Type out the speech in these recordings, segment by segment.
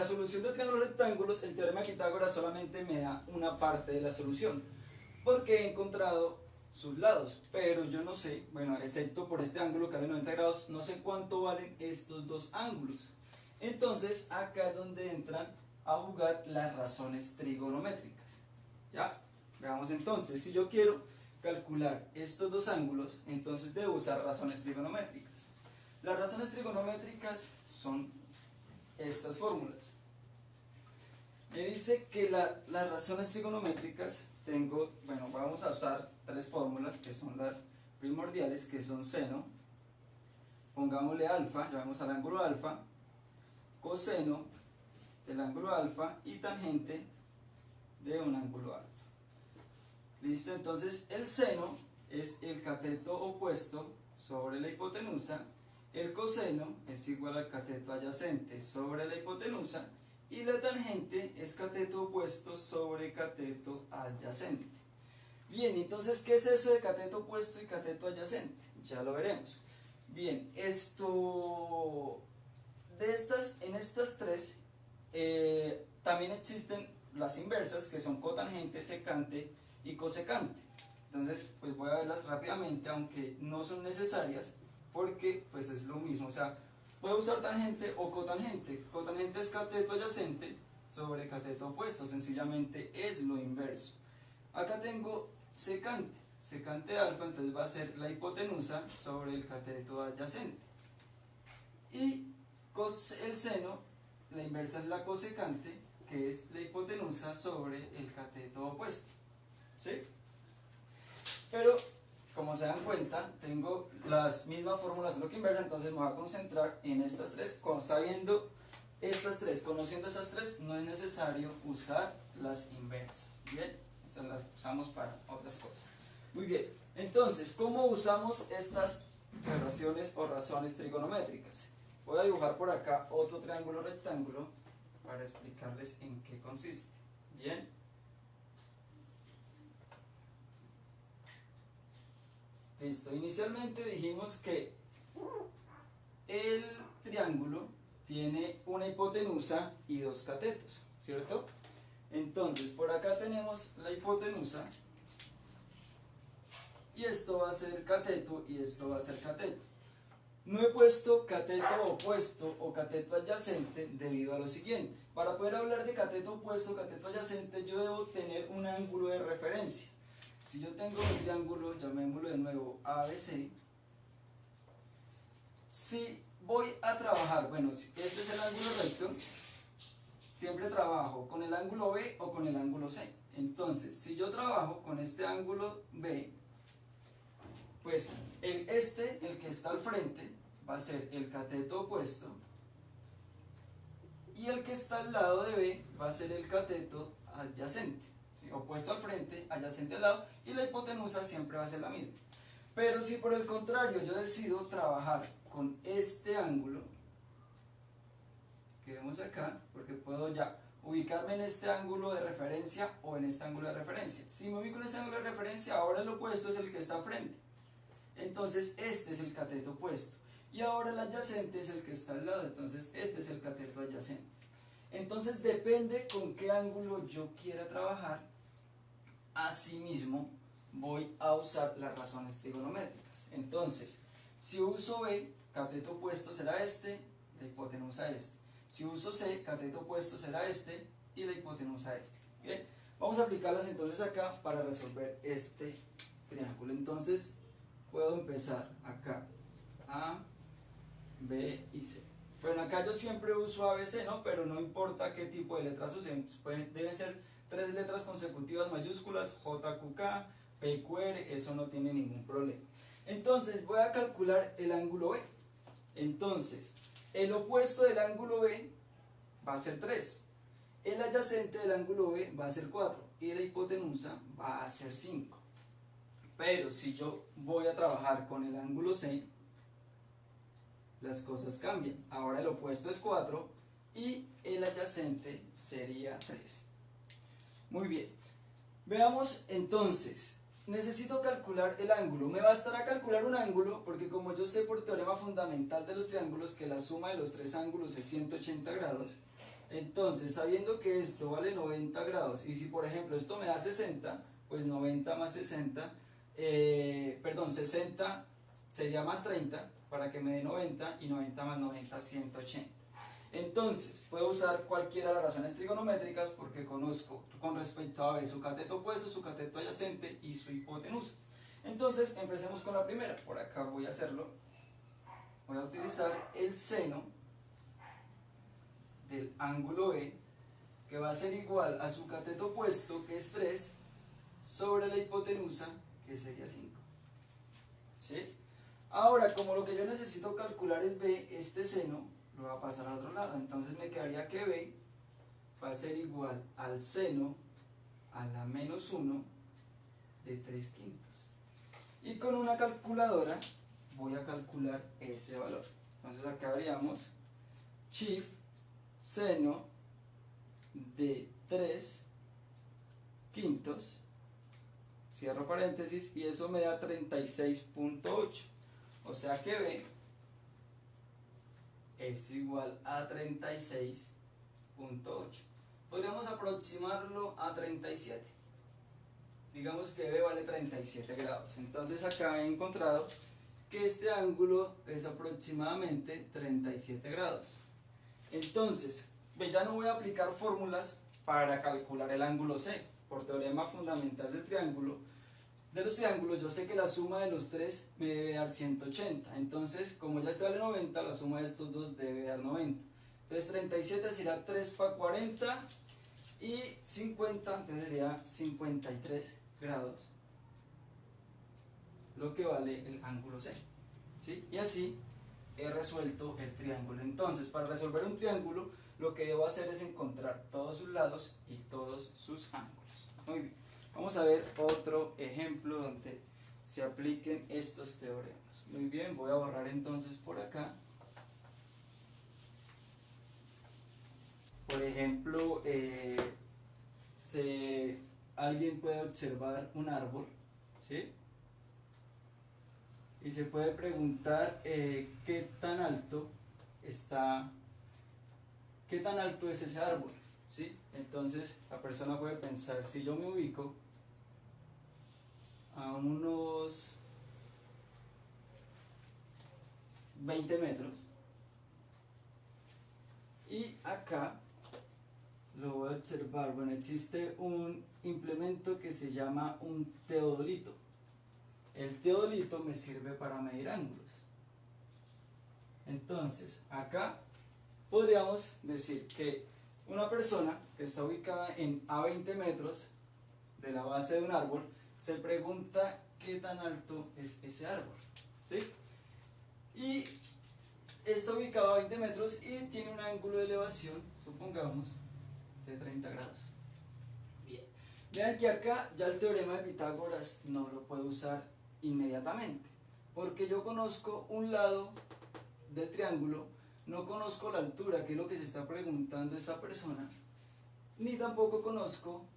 la solución de triángulos rectángulos, el teorema de Pitágoras solamente me da una parte de la solución, porque he encontrado sus lados, pero yo no sé, bueno, excepto por este ángulo que vale 90 grados, no sé cuánto valen estos dos ángulos. Entonces, acá es donde entran a jugar las razones trigonométricas. ¿Ya? Veamos entonces, si yo quiero calcular estos dos ángulos, entonces debo usar razones trigonométricas. Las razones trigonométricas son estas fórmulas. Me dice que las razones trigonométricas bueno, vamos a usar tres fórmulas que son las primordiales, que son seno, pongámosle alfa, llamemos al ángulo alfa, coseno del ángulo alfa y tangente de un ángulo alfa. ¿Listo? Entonces el seno es el cateto opuesto sobre la hipotenusa, el coseno es igual al cateto adyacente sobre la hipotenusa y la tangente es cateto opuesto sobre cateto adyacente. Bien, entonces, ¿qué es eso de cateto opuesto y cateto adyacente? Ya lo veremos. Bien, en estas tres también existen las inversas, que son cotangente, secante y cosecante. Entonces, pues voy a verlas rápidamente, aunque no son necesarias, porque pues es lo mismo, o sea, puedo usar tangente o cotangente. Cotangente es cateto adyacente sobre cateto opuesto, sencillamente es lo inverso. Acá tengo secante, secante de alfa, entonces va a ser la hipotenusa sobre el cateto adyacente. Y el seno, la inversa es la cosecante, que es la hipotenusa sobre el cateto opuesto. ¿Sí? Pero, como se dan cuenta, tengo las mismas fórmulas solo que inversa, entonces me voy a concentrar en estas tres. Sabiendo estas tres, conociendo esas tres, no es necesario usar las inversas. ¿Bien? Estas las usamos para otras cosas. Muy bien, entonces, ¿cómo usamos estas relaciones o razones trigonométricas? Voy a dibujar por acá otro triángulo rectángulo para explicarles en qué consiste. Bien. Listo, inicialmente dijimos que el triángulo tiene una hipotenusa y dos catetos, ¿cierto? Entonces, por acá tenemos la hipotenusa, y esto va a ser cateto y esto va a ser cateto. No he puesto cateto opuesto o cateto adyacente debido a lo siguiente. Para poder hablar de cateto opuesto o cateto adyacente, yo debo tener un ángulo de referencia. Si yo tengo un triángulo, llamémoslo de nuevo ABC, si voy a trabajar, bueno, si este es el ángulo recto, siempre trabajo con el ángulo B o con el ángulo C. Entonces, si yo trabajo con este ángulo B, pues el que está al frente, va a ser el cateto opuesto, y el que está al lado de B va a ser el cateto adyacente. ¿Sí? Opuesto al frente, adyacente al lado, y la hipotenusa siempre va a ser la misma. Pero si por el contrario yo decido trabajar con este ángulo, que vemos acá, porque puedo ya ubicarme en este ángulo de referencia o en este ángulo de referencia. Si me ubico en este ángulo de referencia, ahora el opuesto es el que está frente. Entonces este es el cateto opuesto. Y ahora el adyacente es el que está al lado, entonces este es el cateto adyacente. Entonces depende con qué ángulo yo quiera trabajar, asimismo voy a usar las razones trigonométricas. Entonces, si uso B, cateto opuesto será este, la hipotenusa este. Si uso C, cateto opuesto será este y la hipotenusa este. Bien, vamos a aplicarlas entonces acá para resolver este triángulo. Entonces, puedo empezar acá, A, B y C. Bueno, acá yo siempre uso ABC, ¿no? Pero no importa qué tipo de letras usen, deben ser tres letras consecutivas mayúsculas, JQK, PQR, eso no tiene ningún problema. Entonces, voy a calcular el ángulo B. Entonces, el opuesto del ángulo B va a ser 3. El adyacente del ángulo B va a ser 4. Y la hipotenusa va a ser 5. Pero si yo voy a trabajar con el ángulo C, las cosas cambian. Ahora el opuesto es 4 y el adyacente sería 3. Muy bien. Veamos entonces. Necesito calcular el ángulo. Me bastará calcular un ángulo porque como yo sé por teorema fundamental de los triángulos que la suma de los tres ángulos es 180 grados, Entonces, sabiendo que esto vale 90 grados, y si por ejemplo esto me da 60, pues 90 más 60, 60 sería más 30 para que me dé 90, y 90 más 90, 180. Entonces, puedo usar cualquiera de las razones trigonométricas porque conozco con respecto a B su cateto opuesto, su cateto adyacente y su hipotenusa. Entonces, empecemos con la primera. Por acá voy a hacerlo. Voy a utilizar el seno del ángulo B, que va a ser igual a su cateto opuesto, que es 3, sobre la hipotenusa, que sería 5. ¿Sí? Ahora, como lo que yo necesito calcular es B, este seno lo va a pasar al otro lado. Entonces me quedaría que B va a ser igual al seno a la menos 1 de 3/5. Y con una calculadora voy a calcular ese valor. Entonces acá haríamos shift seno de 3/5, cierro paréntesis, y eso me da 36.8. O sea que B es igual a 36.8. Podríamos aproximarlo a 37. Digamos que B vale 37 grados. Entonces acá he encontrado que este ángulo es aproximadamente 37 grados. Entonces, ya no voy a aplicar fórmulas para calcular el ángulo C. Por teorema fundamental del triángulo, de los triángulos, yo sé que la suma de los tres me debe dar 180. Entonces, como ya está vale 90, la suma de estos dos debe dar 90. Entonces 37 será 3 para 40 y 50, entonces sería 53 grados, lo que vale el ángulo C. ¿Sí? Y así he resuelto el triángulo. Entonces, para resolver un triángulo, lo que debo hacer es encontrar todos sus lados y todos sus ángulos. Muy bien. Vamos a ver otro ejemplo donde se apliquen estos teoremas. Muy bien, voy a borrar entonces por acá. Por ejemplo, alguien puede observar un árbol, ¿sí? Y se puede preguntar qué tan alto es ese árbol, ¿sí? Entonces la persona puede pensar, si yo me ubico a unos 20 metros y acá lo voy a observar, bueno, existe un implemento que se llama un teodolito. El teodolito me sirve para medir ángulos. Entonces, acá podríamos decir que una persona que está ubicada a 20 metros de la base de un árbol se pregunta qué tan alto es ese árbol, ¿sí? Y está ubicado a 20 metros y tiene un ángulo de elevación, supongamos, de 30 grados. Bien. Vean que acá ya el teorema de Pitágoras no lo puedo usar inmediatamente, porque yo conozco un lado del triángulo, no conozco la altura, que es lo que se está preguntando esta persona, ni tampoco conozco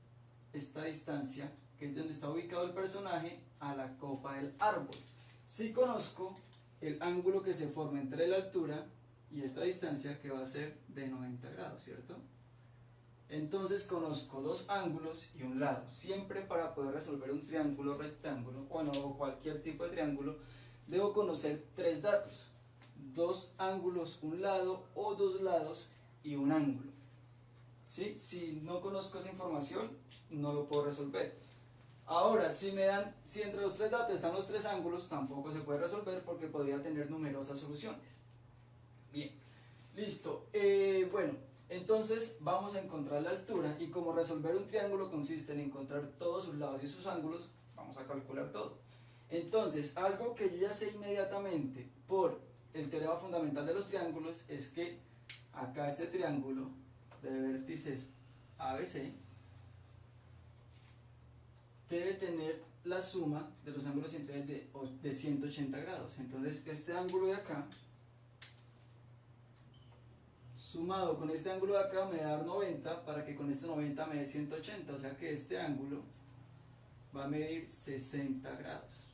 esta distancia, que es donde está ubicado el personaje, a la copa del árbol. Sí conozco el ángulo que se forma entre la altura y esta distancia, que va a ser de 90 grados, ¿cierto? Entonces conozco dos ángulos y un lado. Siempre para poder resolver un triángulo rectángulo, bueno, o cualquier tipo de triángulo, debo conocer tres datos: dos ángulos, un lado, o dos lados y un ángulo. ¿Sí? Si no conozco esa información, no lo puedo resolver. Ahora, si entre los tres datos están los tres ángulos, tampoco se puede resolver porque podría tener numerosas soluciones. Bien, listo. Bueno, entonces vamos a encontrar la altura, y como resolver un triángulo consiste en encontrar todos sus lados y sus ángulos, vamos a calcular todo. Entonces, algo que yo ya sé inmediatamente por el teorema fundamental de los triángulos es que acá este triángulo de vértices ABC debe tener la suma de los ángulos centrales de 180 grados. Entonces este ángulo de acá sumado con este ángulo de acá me da 90, para que con este 90 me dé 180, o sea que este ángulo va a medir 60 grados.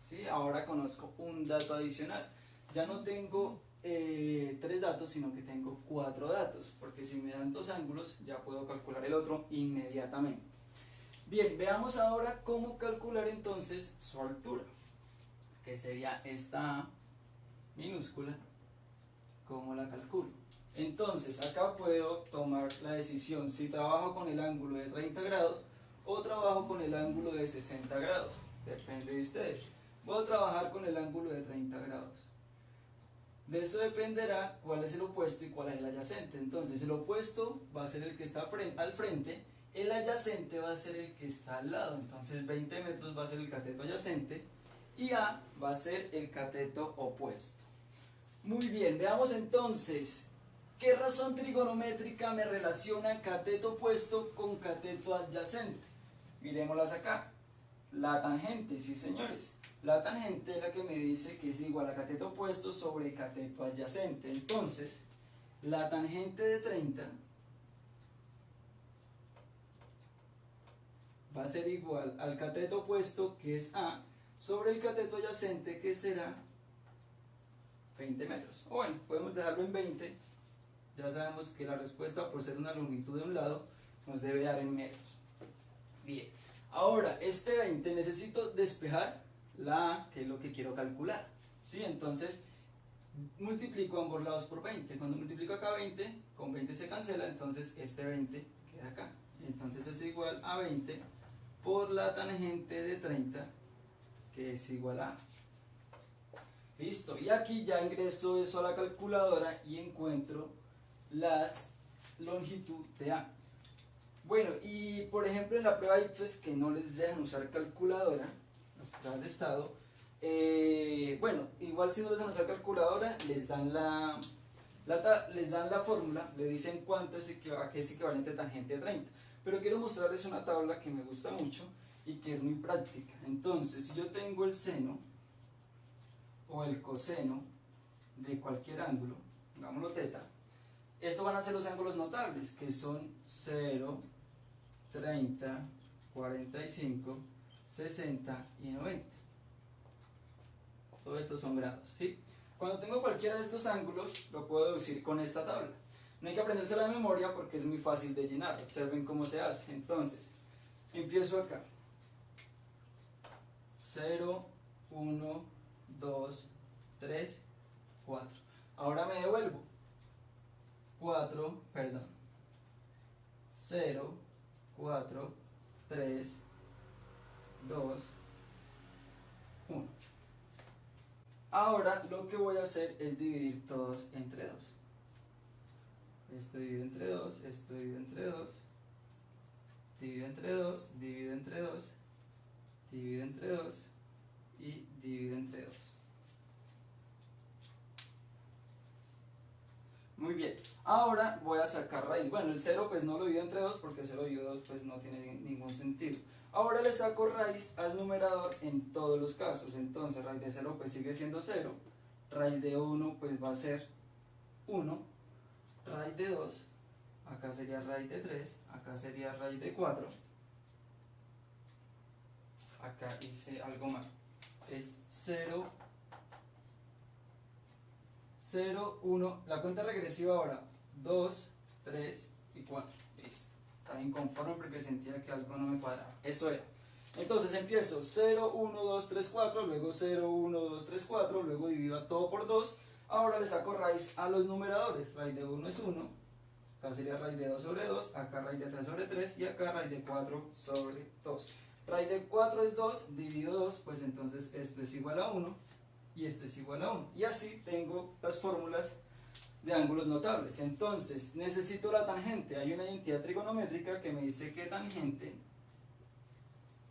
¿Sí? Ahora conozco un dato adicional. Ya no tengo 3 datos, sino que tengo 4 datos, porque si me dan 2 ángulos ya puedo calcular el otro inmediatamente. Bien, veamos ahora cómo calcular entonces su altura, que sería esta A minúscula. ¿Cómo la calculo? Entonces acá puedo tomar la decisión si trabajo con el ángulo de 30 grados o trabajo con el ángulo de 60 grados, depende de ustedes. Voy a trabajar con el ángulo de 30 grados. De eso dependerá cuál es el opuesto y cuál es el adyacente. Entonces el opuesto va a ser el que está al frente, el adyacente va a ser el que está al lado. Entonces 20 metros va a ser el cateto adyacente y A va a ser el cateto opuesto. Muy bien, veamos entonces, ¿qué razón trigonométrica me relaciona cateto opuesto con cateto adyacente? Miremoslas acá. La tangente, sí señores. La tangente es la que me dice que es igual a cateto opuesto sobre cateto adyacente. Entonces, la tangente de 30 va a ser igual al cateto opuesto, que es A, sobre el cateto adyacente, que será 20 metros. O bueno, podemos dejarlo en 20. Ya sabemos que la respuesta, por ser una longitud de un lado, nos debe dar en metros. Bien. Ahora, este 20 necesito despejar la A, que es lo que quiero calcular. ¿Sí? Entonces, multiplico ambos lados por 20. Cuando multiplico acá 20, con 20 se cancela, entonces este 20 queda acá. Entonces es igual a 20 por la tangente de 30, que es igual a A. Listo, y aquí ya ingreso eso a la calculadora y encuentro las longitud de A. Bueno, y por ejemplo en la prueba ICFES, que no les dejan usar calculadora, las pruebas de estado, bueno, igual si no les dejan usar calculadora, les dan la fórmula, le dicen cuánto es a qué es equivalente tangente de 30. Pero quiero mostrarles una tabla que me gusta mucho y que es muy práctica. Entonces, si yo tengo el seno o el coseno de cualquier ángulo, digámoslo teta, estos van a ser los ángulos notables, que son 0, 30, 45, 60 y 90. Todos estos son grados, ¿sí? Cuando tengo cualquiera de estos ángulos, lo puedo deducir con esta tabla. No hay que aprendérsela de memoria porque es muy fácil de llenar. Observen cómo se hace. Entonces, empiezo acá. 0, 1, 2, 3, 4. Ahora me devuelvo. 0, 4, 3, 2, 1. Ahora lo que voy a hacer es dividir todos entre 2. Esto divido entre 2, esto divido entre 2, divido entre 2, divido entre 2, divido entre 2 y divido entre 2. Muy bien, ahora voy a sacar raíz. Bueno, el 0 pues no lo divido entre 2 porque 0 dividido 2 pues no tiene ningún sentido. Ahora le saco raíz al numerador en todos los casos. Entonces raíz de 0 pues sigue siendo 0, raíz de 1 pues va a ser 1, raíz de 2, acá sería raíz de 3, acá sería raíz de 4, acá hice algo mal, es 0, 0, 1, la cuenta regresiva ahora, 2, 3 y 4, listo. Estaba inconforme porque sentía que algo no me cuadraba, eso era. Entonces empiezo 0, 1, 2, 3, 4, luego 0, 1, 2, 3, 4, luego divido todo por 2, ahora le saco raíz a los numeradores, raíz de 1 es 1, acá sería raíz de 2 sobre 2, acá raíz de 3 sobre 3 y acá raíz de 4 sobre 2. Raíz de 4 es 2, divido 2, pues entonces esto es igual a 1 y esto es igual a 1. Y así tengo las fórmulas de ángulos notables. Entonces necesito la tangente. Hay una identidad trigonométrica que me dice que tangente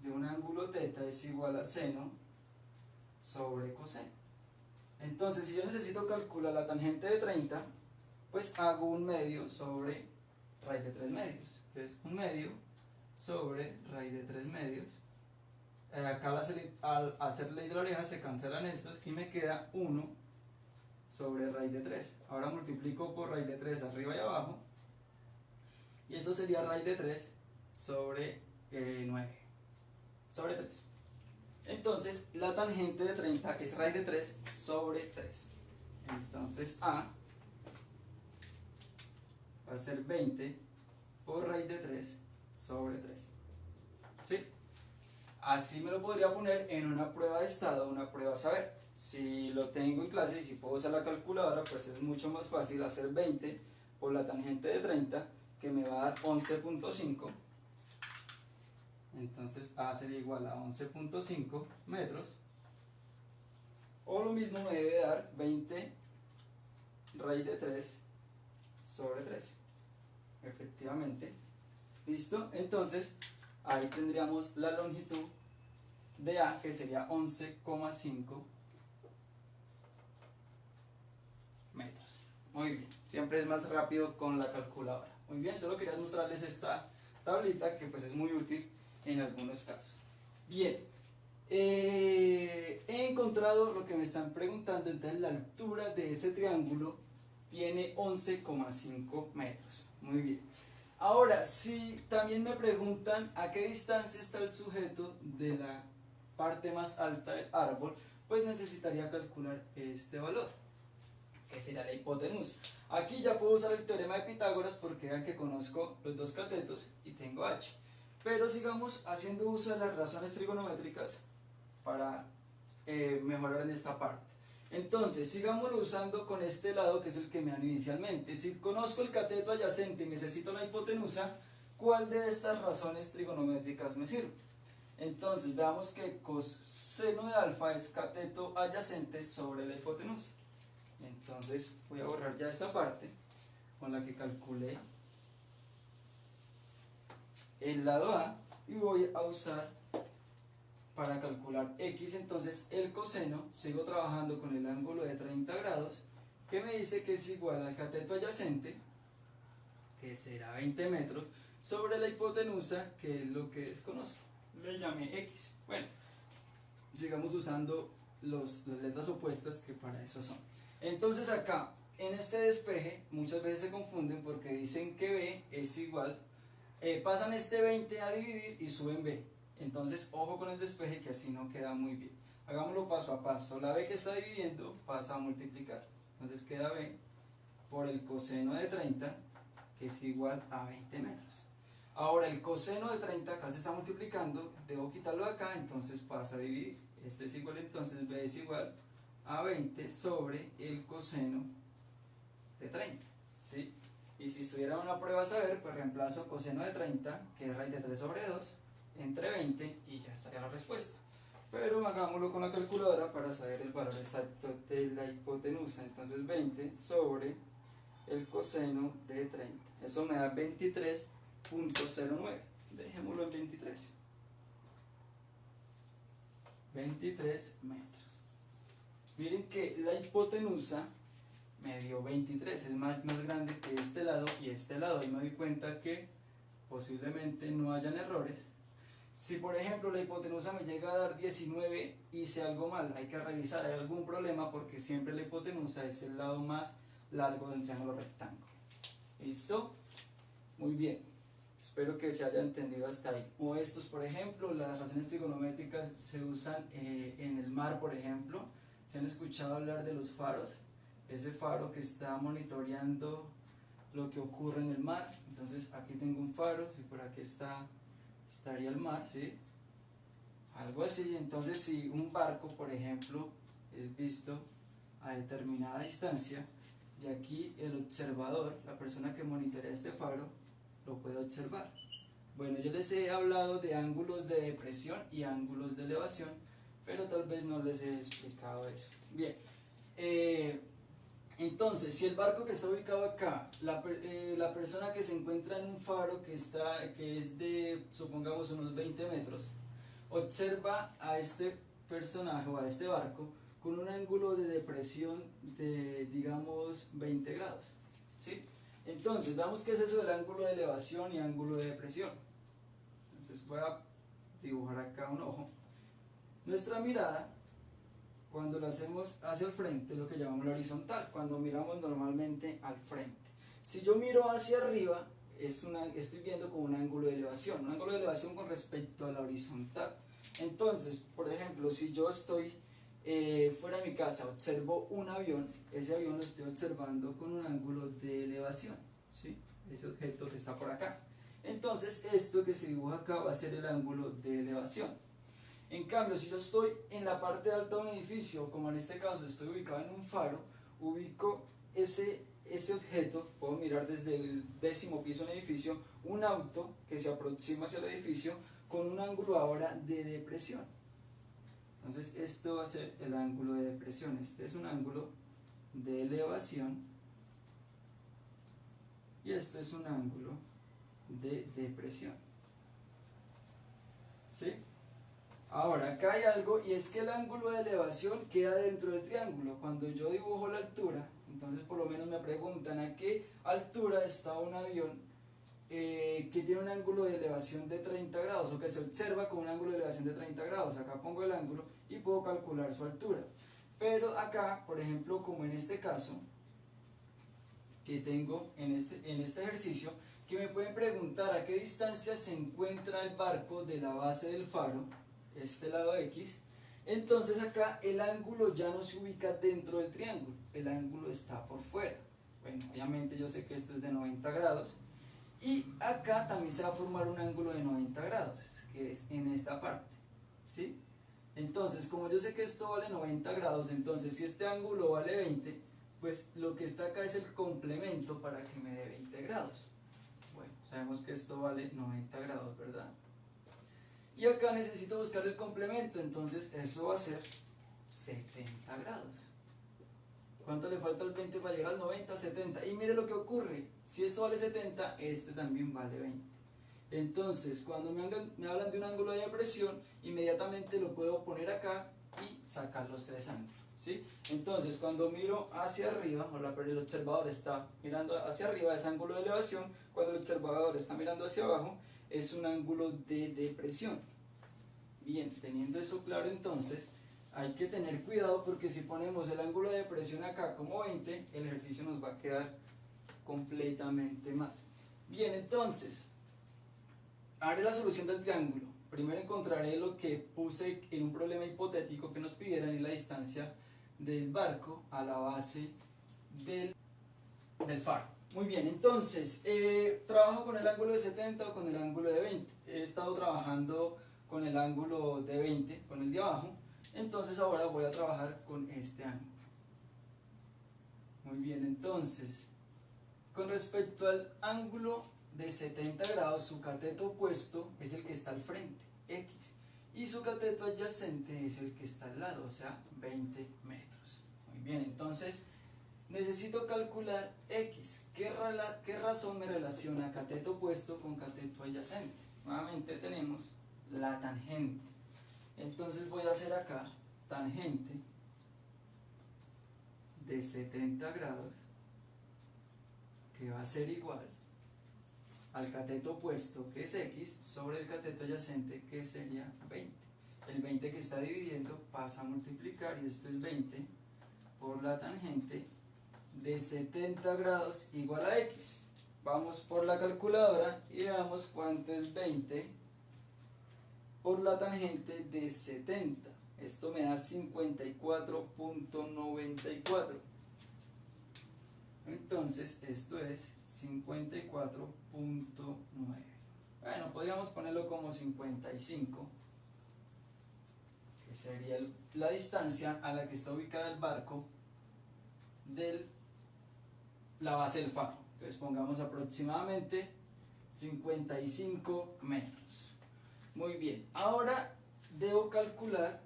de un ángulo teta es igual a seno sobre coseno. Entonces si yo necesito calcular la tangente de 30, pues hago un medio sobre raíz de 3 medios. Entonces un medio sobre raíz de 3 medios. Acá al hacer ley de la oreja se cancelan estos y me queda 1 sobre raíz de 3. Ahora multiplico por raíz de 3 arriba y abajo. Y eso sería raíz de 3 sobre 9. Sobre 3. Entonces la tangente de 30 es raíz de 3 sobre 3. Entonces A va a ser 20 por raíz de 3 sobre 3. ¿Sí? Así me lo podría poner en una prueba de estado, una prueba a saber. Si lo tengo en clase y si puedo usar la calculadora, pues es mucho más fácil hacer 20 por la tangente de 30, que me va a dar 11.5. Entonces A sería igual a 11.5 metros. O lo mismo me debe dar 20 raíz de 3 sobre 3. Efectivamente. ¿Listo? Entonces, ahí tendríamos la longitud de A, que sería 11,5 metros. Muy bien. Siempre es más rápido con la calculadora. Muy bien, solo quería mostrarles esta tablita que pues es muy útil en algunos casos. Bien. He encontrado lo que me están preguntando. Entonces la altura de ese triángulo tiene 11,5 metros. Muy bien. Ahora, si también me preguntan a qué distancia está el sujeto de la parte más alta del árbol, pues necesitaría calcular este valor, que sería la hipotenusa. Aquí ya puedo usar el teorema de Pitágoras porque vean que conozco los dos catetos y tengo h. Pero sigamos haciendo uso de las razones trigonométricas para mejorar en esta parte. Entonces, sigámoslo usando con este lado, que es el que me dan inicialmente. Si conozco el cateto adyacente y necesito la hipotenusa, ¿cuál de estas razones trigonométricas me sirve? Entonces, veamos que coseno de alfa es cateto adyacente sobre la hipotenusa. Entonces, voy a borrar ya esta parte con la que calculé el lado A y voy a usar para calcular x. Entonces el coseno, sigo trabajando con el ángulo de 30 grados, que me dice que es igual al cateto adyacente, que será 20 metros, sobre la hipotenusa, que es lo que desconozco, le llamé x. Bueno, sigamos usando las letras opuestas, que para eso son. Entonces acá, en este despeje, muchas veces se confunden porque dicen que b es igual, pasan este 20 a dividir y suben b. Entonces, ojo con el despeje, que así no queda muy bien. Hagámoslo paso a paso. La b que está dividiendo pasa a multiplicar. Entonces queda b por el coseno de 30, que es igual a 20 metros. Ahora el coseno de 30 acá se está multiplicando, debo quitarlo de acá, entonces pasa a dividir. Esto es igual, entonces b es igual a 20 sobre el coseno de 30. ¿Sí? Y si estuviera en una prueba a saber, pues reemplazo coseno de 30, que es raíz de 3 sobre 2, entre 20 y ya estaría la respuesta. Pero hagámoslo con la calculadora para saber el valor exacto de la hipotenusa. Entonces 20 sobre el coseno de 30. Eso me da 23.09. Dejémoslo en 23. 23 metros. Miren que la hipotenusa me dio 23, es más grande que este lado y este lado. Y me doy cuenta que posiblemente no hayan errores. Si por ejemplo la hipotenusa me llega a dar 19, hice algo mal, hay que revisar, hay algún problema, porque siempre la hipotenusa es el lado más largo del triángulo rectángulo. ¿Listo? Muy bien, espero que se haya entendido hasta ahí. O estos, por ejemplo, las razones trigonométricas se usan en el mar, por ejemplo. ¿Se han escuchado hablar de los faros? Ese faro que está monitoreando lo que ocurre en el mar. Entonces aquí tengo un faro, si por aquí estaría el mar, ¿sí? Algo así. Entonces si un barco, por ejemplo, es visto a determinada distancia, y aquí el observador, la persona que monitorea este faro, lo puede observar. Bueno, yo les he hablado de ángulos de depresión y ángulos de elevación, pero tal vez no les he explicado eso. Bien, entonces, si el barco que está ubicado acá, la persona que se encuentra en un faro que es de, supongamos, unos 20 metros, observa a este personaje o a este barco con un ángulo de depresión de, digamos, 20 grados, ¿sí? Entonces, veamos qué es eso del ángulo de elevación y ángulo de depresión. Entonces voy a dibujar acá un ojo. Nuestra mirada, cuando la hacemos hacia el frente, es lo que llamamos la horizontal, cuando miramos normalmente al frente. Si yo miro hacia arriba, estoy viendo con un ángulo de elevación con respecto a la horizontal. Entonces, por ejemplo, si yo estoy fuera de mi casa observo un avión, ese avión lo estoy observando con un ángulo de elevación, ¿sí? Ese objeto que está por acá. Entonces esto que se dibuja acá va a ser el ángulo de elevación. En cambio, si yo estoy en la parte alta de un edificio, como en este caso estoy ubicado en un faro, ubico ese objeto, puedo mirar desde el 10º piso de un edificio, un auto que se aproxima hacia el edificio con un ángulo ahora de depresión. Entonces esto va a ser el ángulo de depresión, este es un ángulo de elevación y esto es un ángulo de depresión. ¿Sí? Ahora, acá hay algo y es que el ángulo de elevación queda dentro del triángulo. Cuando yo dibujo la altura, entonces por lo menos me preguntan a qué altura está un avión que tiene un ángulo de elevación de 30 grados o que se observa con un ángulo de elevación de 30 grados. Acá pongo el ángulo y puedo calcular su altura. Pero acá, por ejemplo, como en este caso que tengo en este ejercicio, que me pueden preguntar a qué distancia se encuentra el barco de la base del faro, este lado X, entonces acá el ángulo ya no se ubica dentro del triángulo, el ángulo está por fuera. Bueno, obviamente yo sé que esto es de 90 grados y acá también se va a formar un ángulo de 90 grados, que es en esta parte, ¿sí? Entonces, como yo sé que esto vale 90 grados, entonces si este ángulo vale 20, pues lo que está acá es el complemento para que me dé 20 grados. Bueno, sabemos que esto vale 90 grados, ¿verdad? Y acá necesito buscar el complemento, entonces eso va a ser 70 grados. ¿Cuánto le falta al 20 para llegar al 90? 70. Y mire lo que ocurre, si esto vale 70, este también vale 20. Entonces, cuando me hablan de un ángulo de depresión, inmediatamente lo puedo poner acá y sacar los tres ángulos, ¿sí? Entonces, cuando miro hacia arriba, el observador está mirando hacia arriba, es ángulo de elevación. Cuando el observador está mirando hacia abajo, es un ángulo de depresión. Bien, teniendo eso claro, entonces hay que tener cuidado porque si ponemos el ángulo de depresión acá como 20, el ejercicio nos va a quedar completamente mal. Bien, entonces haré la solución del triángulo. Primero encontraré lo que puse en un problema hipotético que nos pidieran, y la distancia del barco a la base del faro. Muy bien, entonces trabajo con el ángulo de 70 o con el ángulo de 20. He estado trabajando con el ángulo de 20, con el de abajo, entonces ahora voy a trabajar con este ángulo. Muy bien, entonces con respecto al ángulo de 70 grados, su cateto opuesto es el que está al frente, X, y su cateto adyacente es el que está al lado, o sea, 20 metros. Muy bien, entonces necesito calcular X. ¿Qué razón me relaciona cateto opuesto con cateto adyacente? Nuevamente tenemos la tangente. Entonces voy a hacer acá tangente de 70 grados, que va a ser igual al cateto opuesto, que es X, sobre el cateto adyacente, que sería 20. El 20 que está dividiendo pasa a multiplicar, y esto es 20 por la tangente de 70 grados igual a X. Vamos por la calculadora y veamos cuánto es 20 por la tangente de 70. Esto me da 54.94. Entonces esto es 54.9. Bueno, podríamos ponerlo como 55, que sería la distancia a la que está ubicada el barco de la base del faro. Entonces pongamos aproximadamente 55 metros. Muy bien, ahora debo calcular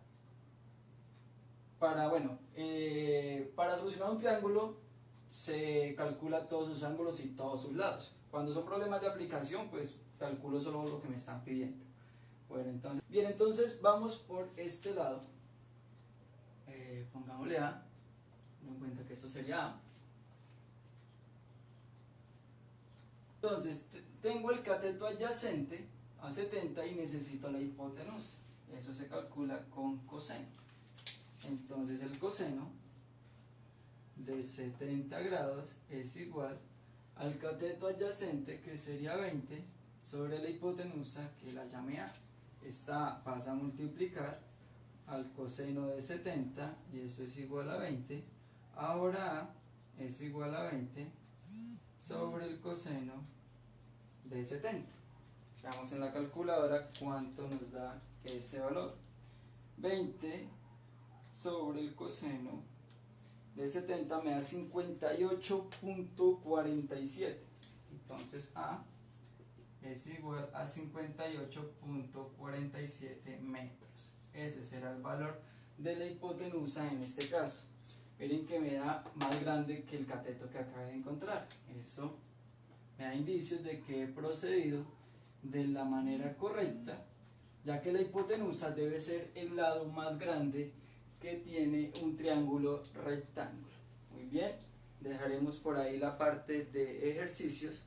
para solucionar un triángulo se calcula todos sus ángulos y todos sus lados. Cuando son problemas de aplicación, pues calculo solo lo que me están pidiendo. Bueno, entonces vamos por este lado. Pongámosle A, ten en cuenta que esto sería A. Entonces tengo el cateto adyacente a 70 y necesito la hipotenusa. Eso se calcula con coseno. Entonces el coseno de 70 grados es igual al cateto adyacente, que sería 20, sobre la hipotenusa, que la llamé A. Esta pasa a multiplicar al coseno de 70 y esto es igual a 20, ahora A es igual a 20 sobre el coseno de 70. Veamos en la calculadora cuánto nos da ese valor. 20 sobre el coseno de 70 me da 58.47. Entonces A es igual a 58.47 metros. Ese será el valor de la hipotenusa en este caso. Miren que me da más grande que el cateto que acabé de encontrar. Eso me da indicios de que he procedido de la manera correcta, ya que la hipotenusa debe ser el lado más grande que tiene un triángulo rectángulo. Muy bien, dejaremos por ahí la parte de ejercicios